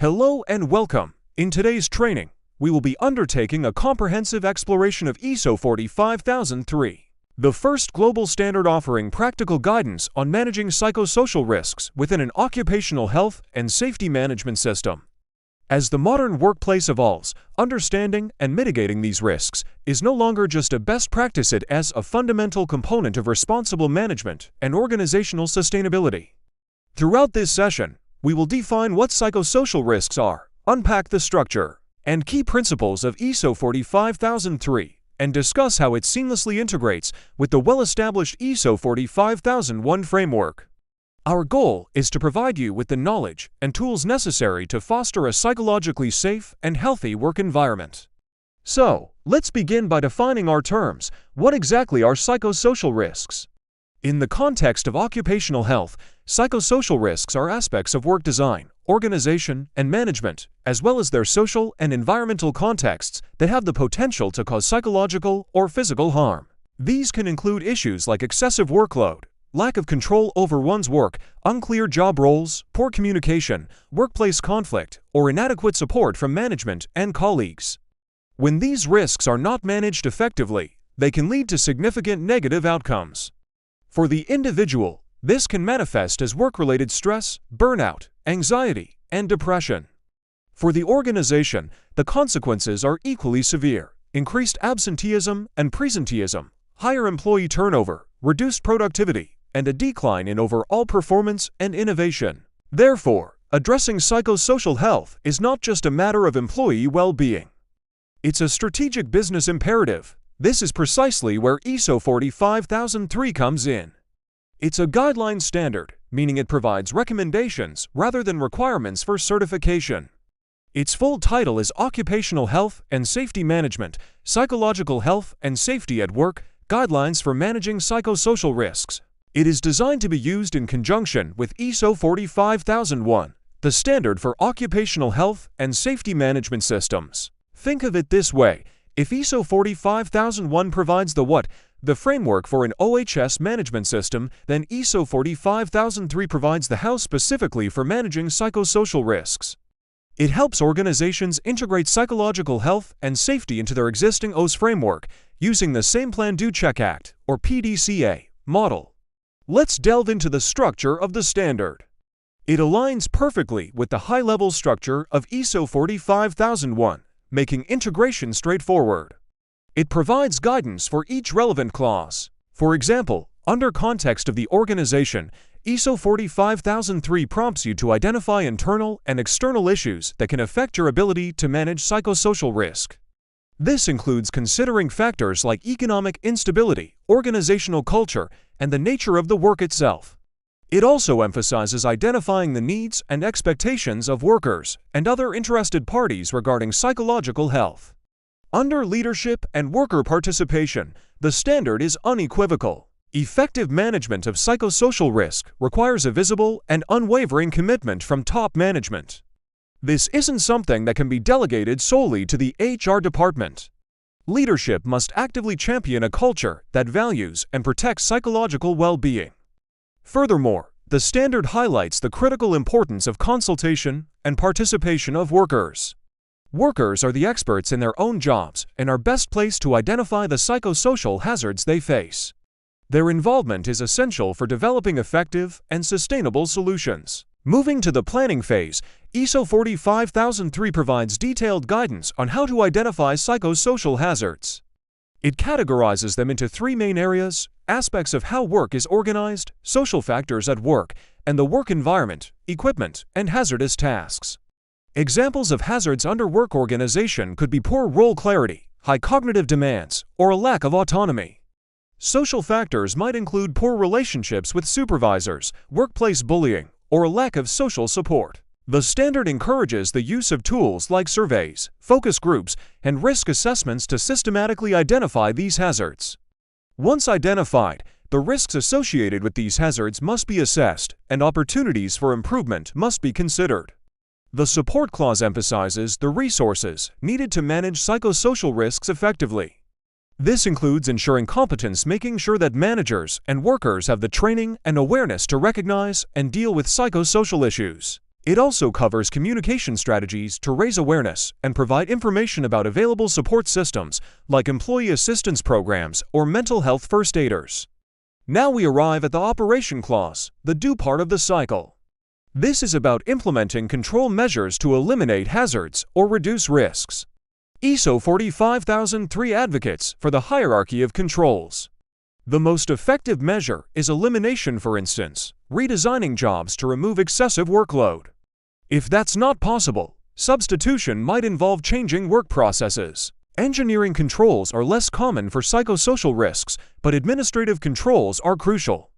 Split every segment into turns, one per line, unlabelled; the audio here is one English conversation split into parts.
Hello and welcome. In today's training, we will be undertaking a comprehensive exploration of iso45003, the first global standard offering practical guidance on managing psychosocial risks within an occupational health and safety management system. As the modern workplace evolves, understanding and mitigating these risks is no longer just a best practice, it is a fundamental component of responsible management and organizational sustainability. Throughout this session, we will define what psychosocial risks are, unpack the structure and key principles of iso45003, and discuss how it seamlessly integrates with the well-established iso45001 framework. Our goal is to provide you with the knowledge and tools necessary to foster a psychologically safe and healthy work environment. So, let's begin by defining our terms. What exactly are psychosocial risks? In the context of occupational health, psychosocial risks are aspects of work design, organization, and management, as well as their social and environmental contexts that have the potential to cause psychological or physical harm. These can include issues like excessive workload, lack of control over one's work, unclear job roles, poor communication, workplace conflict, or inadequate support from management and colleagues. When these risks are not managed effectively, they can lead to significant negative outcomes. For the individual, this can manifest as work-related stress, burnout, anxiety, and depression. For the organization, the consequences are equally severe: increased absenteeism and presenteeism, higher employee turnover, reduced productivity, and a decline in overall performance and innovation. Therefore, addressing psychosocial health is not just a matter of employee well-being. It's a strategic business imperative. This is precisely where iso45003 comes in. It's a guideline standard, meaning it provides recommendations rather than requirements for certification. Its full title is Occupational Health and Safety Management, Psychological Health and Safety at Work, Guidelines for Managing Psychosocial Risks. It is designed to be used in conjunction with ISO45001, the standard for occupational health and safety management systems. Think of it this way: if ISO45001 provides the what, the framework for an OHS management system, then ISO45003 provides the how specifically for managing psychosocial risks. It helps organizations integrate psychological health and safety into their existing OS framework using the Same Plan Do Check Act, or PDCA, model. Let's delve into the structure of the standard. It aligns perfectly with the high-level structure of ISO45001, making integration straightforward. It provides guidance for each relevant clause. For example, under context of the organization, ISO45003 prompts you to identify internal and external issues that can affect your ability to manage psychosocial risk. This includes considering factors like economic instability, organizational culture, and the nature of the work itself. It also emphasizes identifying the needs and expectations of workers and other interested parties regarding psychological health. Under leadership and worker participation, the standard is unequivocal. Effective management of psychosocial risk requires a visible and unwavering commitment from top management. This isn't something that can be delegated solely to the HR department. Leadership must actively champion a culture that values and protects psychological well-being. Furthermore, the standard highlights the critical importance of consultation and participation of workers. Workers are the experts in their own jobs and are best placed to identify the psychosocial hazards they face. Their involvement is essential for developing effective and sustainable solutions. Moving to the planning phase, ISO45003 provides detailed guidance on how to identify psychosocial hazards. It categorizes them into three main areas: aspects of how work is organized, social factors at work, and the work environment, equipment, and hazardous tasks. Examples of hazards under work organization could be poor role clarity, high cognitive demands, or a lack of autonomy. Social factors might include poor relationships with supervisors, workplace bullying, or a lack of social support. The standard encourages the use of tools like surveys, focus groups, and risk assessments to systematically identify these hazards. Once identified, the risks associated with these hazards must be assessed, and opportunities for improvement must be considered. The support clause emphasizes the resources needed to manage psychosocial risks effectively. This includes ensuring competence, making sure that managers and workers have the training and awareness to recognize and deal with psychosocial issues. It also covers communication strategies to raise awareness and provide information about available support systems like employee assistance programs or mental health first aiders. Now we arrive at the operation clause, the do part of the cycle. This is about implementing control measures to eliminate hazards or reduce risks. ISO 45003 advocates for the hierarchy of controls. The most effective measure is elimination, for instance, redesigning jobs to remove excessive workload. If that's not possible, substitution might involve changing work processes. Engineering controls are less common for psychosocial risks, but administrative controls are crucial.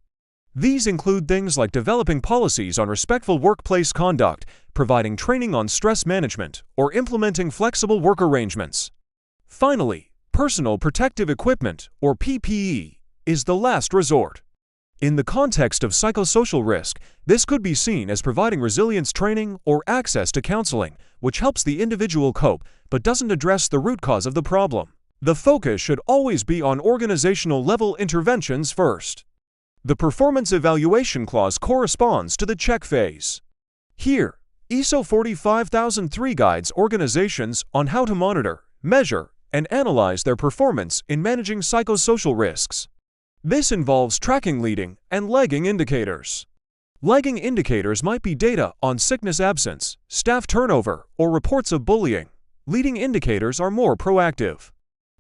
These include things like developing policies on respectful workplace conduct, providing training on stress management, or implementing flexible work arrangements. Finally, personal protective equipment, or PPE, is the last resort. In the context of psychosocial risk, this could be seen as providing resilience training or access to counseling, which helps the individual cope but doesn't address the root cause of the problem. The focus should always be on organizational-level interventions first. The performance evaluation clause corresponds to the check phase. Here, ISO 45003 guides organizations on how to monitor, measure, and analyze their performance in managing psychosocial risks. This involves tracking leading and lagging indicators. Lagging indicators might be data on sickness absence, staff turnover, or reports of bullying. Leading indicators are more proactive.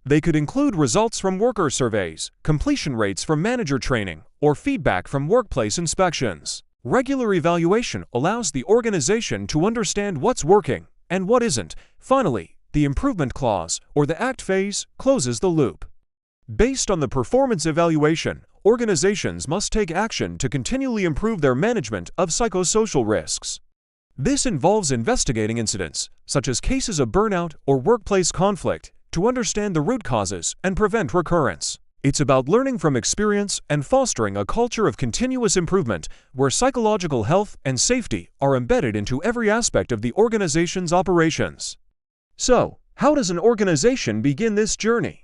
They could include results from worker surveys, completion rates from manager training, or feedback from workplace inspections. Regular evaluation allows the organization to understand what's working and what isn't. Finally, the improvement clause, or the act phase, closes the loop. Based on the performance evaluation, organizations must take action to continually improve their management of psychosocial risks. This involves investigating incidents, such as cases of burnout or workplace conflict, to understand the root causes and prevent recurrence. It's about learning from experience and fostering a culture of continuous improvement where psychological health and safety are embedded into every aspect of the organization's operations. So, how does an organization begin this journey?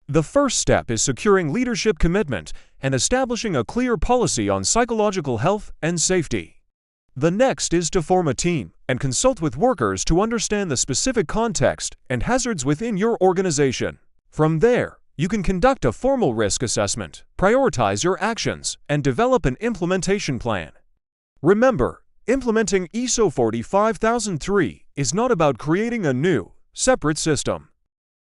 The first step is securing leadership commitment and establishing a clear policy on psychological health and safety. The next is to form a team and consult with workers to understand the specific context and hazards within your organization. From there, you can conduct a formal risk assessment, prioritize your actions, and develop an implementation plan. Remember, implementing ISO 45003 is not about creating a new, separate system.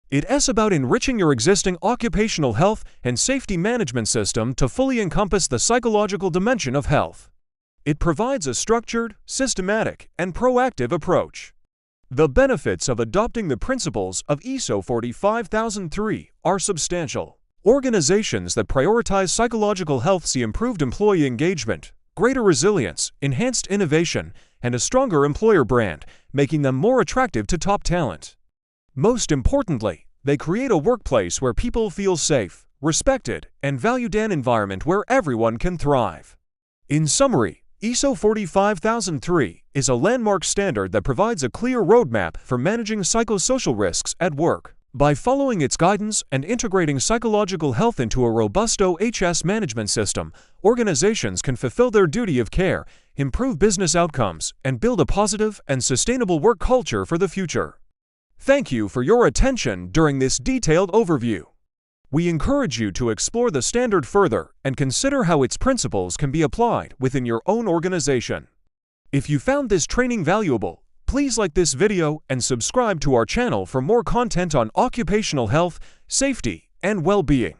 It's about enriching your existing occupational health and safety management system to fully encompass the psychological dimension of health. It provides a structured, systematic, and proactive approach. The benefits of adopting the principles of ISO 45003 are substantial. Organizations that prioritize psychological health see improved employee engagement, greater resilience, enhanced innovation, and a stronger employer brand, making them more attractive to top talent. Most importantly, they create a workplace where people feel safe, respected, and valued, an environment where everyone can thrive. In summary, ISO 45003 is a landmark standard that provides a clear roadmap for managing psychosocial risks at work. By following its guidance and integrating psychological health into a robust OHS management system, organizations can fulfill their duty of care, improve business outcomes, and build a positive and sustainable work culture for the future. Thank you for your attention during this detailed overview. We encourage you to explore the standard further and consider how its principles can be applied within your own organization. If you found this training valuable, please like this video and subscribe to our channel for more content on occupational health, safety, and well-being.